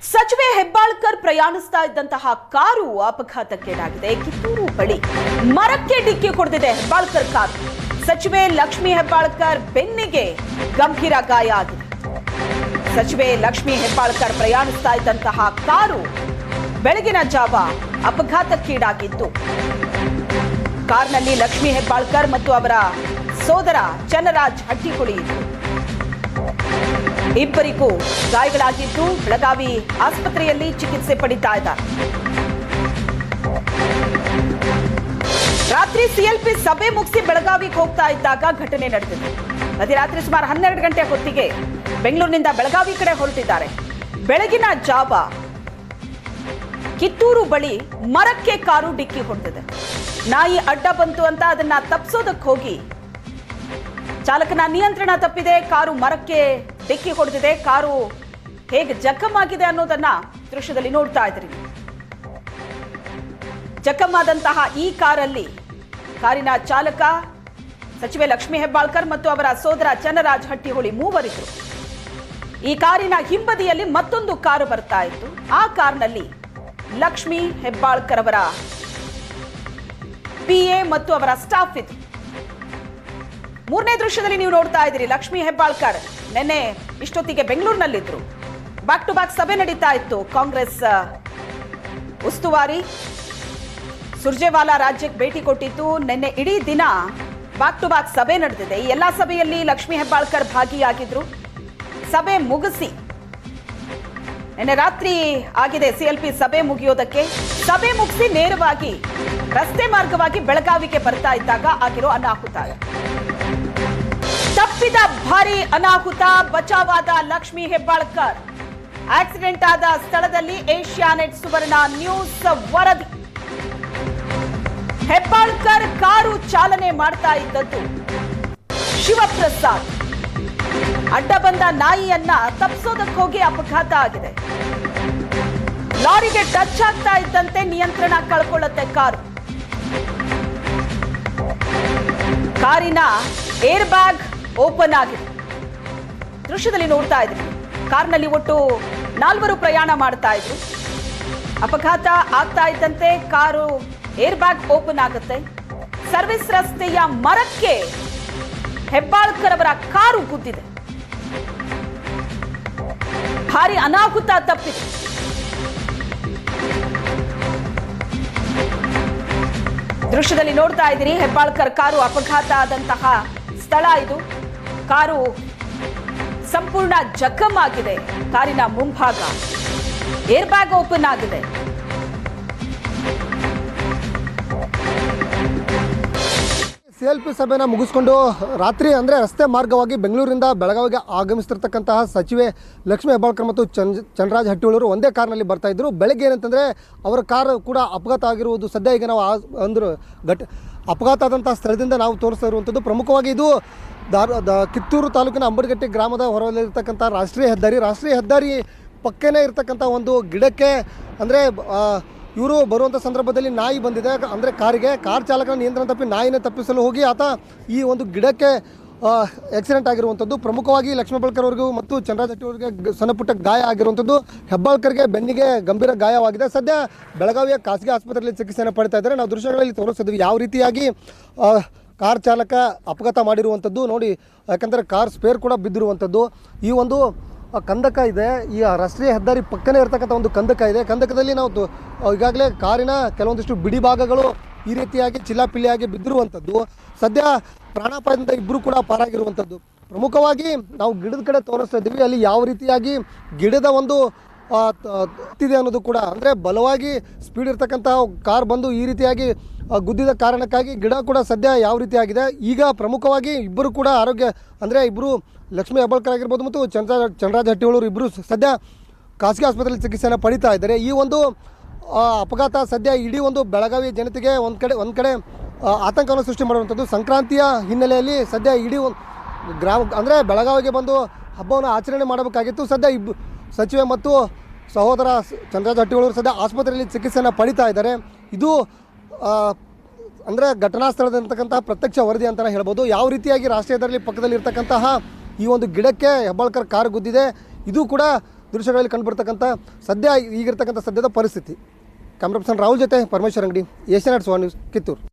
ಸಚಿವೆ ಹೆಬ್ಬಾಳ್ಕರ್ ಪ್ರಯಾಣಿಸ್ತಾ ಇದ್ದಂತಹ ಕಾರು ಅಪಘಾತಕ್ಕೀಡಾಗಿದೆ. ಕಿತ್ತೂರು ಬಳಿ ಮರಕ್ಕೆ ಡಿಕ್ಕಿ ಹೊಡೆದಿದೆ ಹೆಬ್ಬಾಳ್ಕರ್ ಕಾರು. ಸಚಿವೆ ಲಕ್ಷ್ಮಿ ಹೆಬ್ಬಾಳ್ಕರ್ ಬೆನ್ನಿಗೆ ಗಂಭೀರ ಗಾಯ ಆಗಿದೆ. ಸಚಿವೆ ಲಕ್ಷ್ಮಿ ಹೆಬ್ಬಾಳ್ಕರ್ ಪ್ರಯಾಣಿಸ್ತಾ ಇದ್ದಂತಹ ಕಾರು ಬೆಳಗಿನ ಜಾವ ಅಪಘಾತಕ್ಕೀಡಾಗಿದ್ದು, ಕಾರ್ನಲ್ಲಿ ಲಕ್ಷ್ಮಿ ಹೆಬ್ಬಾಳ್ಕರ್ ಮತ್ತು ಅವರ ಸೋದರ ಚನ್ನರಾಜ್ ಹಟ್ಟಿಹೊಳಿ ಇದ್ದರು. ಇಬ್ಬರಿಗೂ ಗಾಯಗಳಾಗಿದ್ದು ಬೆಳಗಾವಿ ಆಸ್ಪತ್ರೆಯಲ್ಲಿ ಚಿಕಿತ್ಸೆ ಪಡಿತಾ ಇದ್ದಾರೆ. ರಾತ್ರಿ ಸಿಎಲ್ಪಿ ಸಭೆ ಮುಗಿಸಿ ಬೆಳಗಾವಿಗೆ ಹೋಗ್ತಾ ಇದ್ದಾಗ ಘಟನೆ ನಡೆದಿದೆ. ಮಧ್ಯರಾತ್ರಿ ಸುಮಾರು 12 ಗಂಟೆ ಹೊತ್ತಿಗೆ ಬೆಂಗಳೂರಿನಿಂದ ಬೆಳಗಾವಿ ಕಡೆ ಹೊರಟಿದ್ದಾರೆ. ಬೆಳಗಿನ ಜಾವ ಕಿತ್ತೂರು ಬಳಿ ಮರಕ್ಕೆ ಕಾರು ಡಿಕ್ಕಿ ಹೊಡೆದಿದೆ. ನಾಯಿ ಅಡ್ಡ ಬಂತು ಅಂತ ಅದನ್ನ ತಪ್ಪಿಸೋದಕ್ಕೆ ಹೋಗಿ ಚಾಲಕನ ನಿಯಂತ್ರಣ ತಪ್ಪಿದೆ. ಕಾರು ಮರಕ್ಕೆ ಡಿಕ್ಕಿ ಹೊಡೆದಿದೆ. ಕಾರು ಹೇಗೆ ಜಖಮಾಗಿದೆ ಅನ್ನೋದನ್ನ ದೃಶ್ಯದಲ್ಲಿ ನೋಡ್ತಾ ಇದ್ರಿ. ಜಖಮಾದಂತಹ ಈ ಕಾರಿನ ಚಾಲಕ ಸಚಿವೆ ಲಕ್ಷ್ಮಿ ಹೆಬ್ಬಾಳ್ಕರ್ ಮತ್ತು ಅವರ ಸೋದರ ಚನ್ನರಾಜ್ ಹಟ್ಟಿಹೊಳಿ ಮೂವರಿದ್ರು. ಈ ಕಾರಿನ ಹಿಂಬದಿಯಲ್ಲಿ ಮತ್ತೊಂದು ಕಾರು ಬರ್ತಾ ಇತ್ತು. ಆ ಕಾರ್ನಲ್ಲಿ ಲಕ್ಷ್ಮಿ ಹೆಬ್ಬಾಳ್ಕರ್ ಅವರ ಪಿಎ ಮತ್ತು ಅವರ ಸ್ಟಾಫ್ ಇತ್ತು. ಮೂರನೇ ದೃಶ್ಯದಲ್ಲಿ ನೀವು ನೋಡ್ತಾ ಇದ್ದೀರಿ, ಲಕ್ಷ್ಮಿ ಹೆಬ್ಬಾಳ್ಕರ್ ನಿನ್ನೆ ಇಷ್ಟೊತ್ತಿಗೆ ಬೆಂಗಳೂರಿನಲ್ಲಿದ್ರು. ಬ್ಯಾಕ್ ಟು ಬ್ಯಾಕ್ ಸಭೆ ನಡೀತಾ ಇತ್ತು. ಕಾಂಗ್ರೆಸ್ ಉಸ್ತುವಾರಿ ಸುರ್ಜೇವಾಲಾ ರಾಜ್ಯಕ್ಕೆ ಭೇಟಿ ಕೊಟ್ಟಿತ್ತು. ನಿನ್ನೆ ಇಡೀ ದಿನ ಬ್ಯಾಕ್ ಟು ಬ್ಯಾಕ್ ಸಭೆ ನಡೆದಿದೆ. ಈ ಎಲ್ಲಾ ಸಭೆಯಲ್ಲಿ ಲಕ್ಷ್ಮಿ ಹೆಬ್ಬಾಳ್ಕರ್ ಭಾಗಿಯಾಗಿದ್ರು. ಸಭೆ ಮುಗಿಸಿ ನಿನ್ನೆ ರಾತ್ರಿ ಆಗಿದೆ ಸಿಎಲ್ಪಿ ಸಭೆ ಮುಗಿಯೋದಕ್ಕೆ. ಸಭೆ ಮುಗಿಸಿ ನೇರವಾಗಿ ರಸ್ತೆ ಮಾರ್ಗವಾಗಿ ಬೆಳಗಾವಿಗೆ ಬರ್ತಾ ಇದ್ದಾಗ ಆಗಿರೋ ಅನಾಹುತ. ತಪ್ಪಿದ ಭಾರಿ ಅನಾಹುತ. ಬಚಾವಾದ ಲಕ್ಷ್ಮಿ ಹೆಬ್ಬಾಳ್ಕರ್. ಆಕ್ಸಿಡೆಂಟ್ ಆದ ಸ್ಥಳದಲ್ಲಿ ಏಷ್ಯಾನೆಟ್ ಸುವರ್ಣ ನ್ಯೂಸ್ ವರದಿ. ಹೆಬ್ಬಾಳ್ಕರ್ ಕಾರು ಚಾಲನೆ ಮಾಡ್ತಾ ಇದ್ದದ್ದು ಶಿವಪ್ರಸಾದ್. ಅಡ್ಡ ಬಂದ ನಾಯಿಯನ್ನ ತಪ್ಪಿಸೋದಕ್ಕೆ ಹೋಗಿ ಅಪಘಾತ ಆಗಿದೆ. ಲಾರಿಗೆ ಟಚ್ ಆಗ್ತಾ ಇದ್ದಂತೆ ನಿಯಂತ್ರಣ ಕಳ್ಕೊಳ್ಳುತ್ತೆ ಕಾರು. ಕಾರಿನ ಏರ್ ಬ್ಯಾಗ್ ಓಪನ್ ಆಗಿದೆ. ದೃಶ್ಯದಲ್ಲಿ ನೋಡ್ತಾ ಇದ್ರಿ. ಕಾರ್ನಲ್ಲಿ ಒಟ್ಟು 4 ಪ್ರಯಾಣ ಮಾಡ್ತಾ ಇದ್ರು. ಅಪಘಾತ ಆಗ್ತಾ ಇದ್ದಂತೆ ಕಾರು ಏರ್ ಬ್ಯಾಗ್ ಓಪನ್ ಆಗುತ್ತೆ. ಸರ್ವಿಸ್ ರಸ್ತೆಯ ಮರಕ್ಕೆ ಹೆಬ್ಬಾಳ್ಕರ್ ಅವರ ಕಾರು ಗುದ್ದಿದೆ. ಭಾರಿ ಅನಾಹುತ ತಪ್ಪಿದೆ. ದೃಶ್ಯದಲ್ಲಿ ನೋಡ್ತಾ ಇದ್ದೀರಿ, ಹೆಬ್ಬಾಳ್ಕರ್ ಕಾರು ಅಪಘಾತ ಆದಂತಹ ಸ್ಥಳ ಇದು. ಕಾರು ಸಂಪೂರ್ಣ ಜಖಮ್ ಆಗಿದೆ. ಕಾರಿನ ಮುಂಭಾಗ ಏರ್ ಬ್ಯಾಗ್ ಓಪನ್ ಆಗಿದೆ. ಸಿಎಲ್ಪಿ ಸಭೆನ ಮುಗಿಸ್ಕೊಂಡು ರಾತ್ರಿ ಅಂದರೆ ರಸ್ತೆ ಮಾರ್ಗವಾಗಿ ಬೆಂಗಳೂರಿಂದ ಬೆಳಗಾವಿಗೆ ಆಗಮಿಸ್ತಿರ್ತಕ್ಕಂತಹ ಸಚಿವೆ ಲಕ್ಷ್ಮಿ ಹೆಬ್ಬಾಳ್ಕರ್ ಮತ್ತು ಚನ್ನರಾಜ್ ಹಟ್ಟಿಹೊಳಿ ಒಂದೇ ಕಾರ್ನಲ್ಲಿ ಬರ್ತಾ ಇದ್ರು. ಬೆಳಗ್ಗೆ ಏನಂತಂದರೆ ಅವರ ಕಾರು ಕೂಡ ಅಪಘಾತ ಆಗಿರುವುದು ಸದ್ಯ ಈಗ ನಾವು ಅಂದ್ರೆ ಅಪಘಾತ ಆದಂಥ ಸ್ಥಳದಿಂದ ನಾವು ತೋರಿಸ್ತಾ ಇರುವಂಥದ್ದು. ಪ್ರಮುಖವಾಗಿ ಇದು ಕಿತ್ತೂರು ತಾಲೂಕಿನ ಅಂಬಡಗಟ್ಟಿ ಗ್ರಾಮದ ಹೊರವಲಿರ್ತಕ್ಕಂಥ ರಾಷ್ಟ್ರೀಯ ಹೆದ್ದಾರಿ ಪಕ್ಕನೇ ಇರ್ತಕ್ಕಂಥ ಒಂದು ಗಿಡಕ್ಕೆ ಅಂದರೆ ಇವರು ಬರುವಂಥ ಸಂದರ್ಭದಲ್ಲಿ ನಾಯಿ ಬಂದಿದೆ. ಅಂದರೆ ಕಾರ್ ಚಾಲಕನ ನಿಯಂತ್ರಣ ತಪ್ಪಿ ನಾಯಿನ ತಪ್ಪಿಸಲು ಹೋಗಿ ಆತ ಈ ಒಂದು ಗಿಡಕ್ಕೆ ಆಕ್ಸಿಡೆಂಟ್ ಆಗಿರುವಂಥದ್ದು. ಪ್ರಮುಖವಾಗಿ ಲಕ್ಷ್ಮಿ ಹೆಬ್ಬಾಳ್ಕರ್ ಅವರಿಗೂ ಮತ್ತು ಚನ್ನರಾಜ್ ಹಟ್ಟಿಹೊಳಿಗೆ ಸಣ್ಣ ಪುಟ್ಟ ಗಾಯ ಆಗಿರುವಂಥದ್ದು. ಹೆಬ್ಬಾಳ್ಕರ್ಗೆ ಬೆನ್ನಿಗೆ ಗಂಭೀರ ಗಾಯವಾಗಿದೆ. ಸದ್ಯ ಬೆಳಗಾವಿಯ ಖಾಸಗಿ ಆಸ್ಪತ್ರೆಯಲ್ಲಿ ಚಿಕಿತ್ಸೆಯನ್ನು ಪಡಿತಾ ಇದ್ದಾರೆ. ನಾವು ದೃಶ್ಯಗಳಲ್ಲಿ ತೋರಿಸ್ತಿದ್ವಿ ಯಾವ ರೀತಿಯಾಗಿ ಕಾರ್ ಚಾಲಕ ಅಪಘಾತ ಮಾಡಿರುವಂಥದ್ದು ನೋಡಿ. ಯಾಕಂದರೆ ಕಾರ್ ಸ್ಪೇರ್ ಕೂಡ ಬಿದ್ದಿರುವಂಥದ್ದು. ಈ ಒಂದು ಕಂದಕ ಇದೆ, ಈ ರಾಷ್ಟ್ರೀಯ ಹೆದ್ದಾರಿ ಪಕ್ಕನೇ ಇರತಕ್ಕಂಥ ಒಂದು ಕಂದಕ ಇದೆ. ಕಂದಕದಲ್ಲಿ ನಾವು ಈಗಾಗಲೇ ಕಾರಿನ ಕೆಲವೊಂದಿಷ್ಟು ಬಿಡಿ ಭಾಗಗಳು ಈ ರೀತಿಯಾಗಿ ಚಿಲ್ಲಾಪಿಲ್ಲಿಯಾಗಿ ಬಿದ್ದಿರುವಂಥದ್ದು. ಸದ್ಯ ಪ್ರಾಣಾಪಾಯದಿಂದ ಇಬ್ಬರು ಕೂಡ ಪಾರಾಗಿರುವಂಥದ್ದು. ಪ್ರಮುಖವಾಗಿ ನಾವು ಗಿಡದ ಕಡೆ ತೋರಿಸ್ತಾ ಇದ್ದೀವಿ. ಅಲ್ಲಿ ಯಾವ ರೀತಿಯಾಗಿ ಗಿಡದ ಒಂದು ಇದೆ ಅನ್ನೋದು ಕೂಡ, ಅಂದರೆ ಬಲವಾಗಿ ಸ್ಪೀಡ್ ಇರ್ತಕ್ಕಂಥ ಕಾರ್ ಬಂದು ಈ ರೀತಿಯಾಗಿ ಗುದ್ದಿದ ಕಾರಣಕ್ಕಾಗಿ ಗಿಡ ಕೂಡ ಸದ್ಯ ಯಾವ ರೀತಿಯಾಗಿದೆ. ಈಗ ಪ್ರಮುಖವಾಗಿ ಇಬ್ಬರು ಕೂಡ ಆರೋಗ್ಯ ಅಂದರೆ ಇಬ್ಬರು ಲಕ್ಷ್ಮಿ ಹೆಬ್ಬಾಳ್ಕರ್ ಆಗಿರ್ಬೋದು ಮತ್ತು ಚನ್ನರಾಜ್ ಹಟ್ಟಿಹೊಳಿ ಇಬ್ಬರು ಸದ್ಯ ಖಾಸಗಿ ಆಸ್ಪತ್ರೆಯಲ್ಲಿ ಚಿಕಿತ್ಸೆಯನ್ನು ಪಡಿತಾ ಇದ್ದಾರೆ. ಈ ಒಂದು ಅಪಘಾತ ಸದ್ಯ ಇಡೀ ಒಂದು ಬೆಳಗಾವಿ ಜನತೆಗೆ ಒಂದು ಕಡೆ ಆತಂಕವನ್ನು ಸೃಷ್ಟಿ ಮಾಡುವಂಥದ್ದು. ಸಂಕ್ರಾಂತಿಯ ಹಿನ್ನೆಲೆಯಲ್ಲಿ ಸದ್ಯ ಇಡೀ ಗ್ರಾಮ ಅಂದರೆ ಬೆಳಗಾವಿಗೆ ಬಂದು ಹಬ್ಬವನ್ನು ಆಚರಣೆ ಮಾಡಬೇಕಾಗಿತ್ತು. ಸದ್ಯ ಸಚಿವೆ ಮತ್ತು ಸಹೋದರ ಚನ್ನರಾಜ್ ಹಟ್ಟಿಹೊಳಿ ಸದ್ಯ ಆಸ್ಪತ್ರೆಯಲ್ಲಿ ಚಿಕಿತ್ಸೆಯನ್ನು ಪಡಿತಾ ಇದ್ದಾರೆ. ಇದು ಅಂದರೆ ಘಟನಾ ಸ್ಥಳದಲ್ಲಿರ್ತಕ್ಕಂತಹ ಪ್ರತ್ಯಕ್ಷ ವರದಿ ಅಂತಲೇ ಹೇಳ್ಬೋದು. ಯಾವ ರೀತಿಯಾಗಿ ರಾಷ್ಟ್ರೀಯ ಹೆದ್ದಾರಿ ಪಕ್ಕದಲ್ಲಿ ಇರ್ತಕ್ಕಂತಹ ಈ ಒಂದು ಗಿಡಕ್ಕೆ ಹೆಬ್ಬಾಳ್ಕರ್ ಕಾರು ಗುದ್ದಿದೆ. ಇದು ಕೂಡ ದೃಶ್ಯಗಳಲ್ಲಿ ಕಂಡುಬರ್ತಕ್ಕಂಥ ಈಗಿರ್ತಕ್ಕಂಥ ಸದ್ಯದ ಪರಿಸ್ಥಿತಿ. ಕ್ಯಾಮ್ರಾ ಪರ್ಸನ್ ರಾಹುಲ್ ಜೊತೆ ಪರಮೇಶ್ವರ್ ಅಂಗಡಿ, ಏಷ್ಯಾನೆಟ್ 1 ನ್ಯೂಸ್, ಕಿತ್ತೂರು.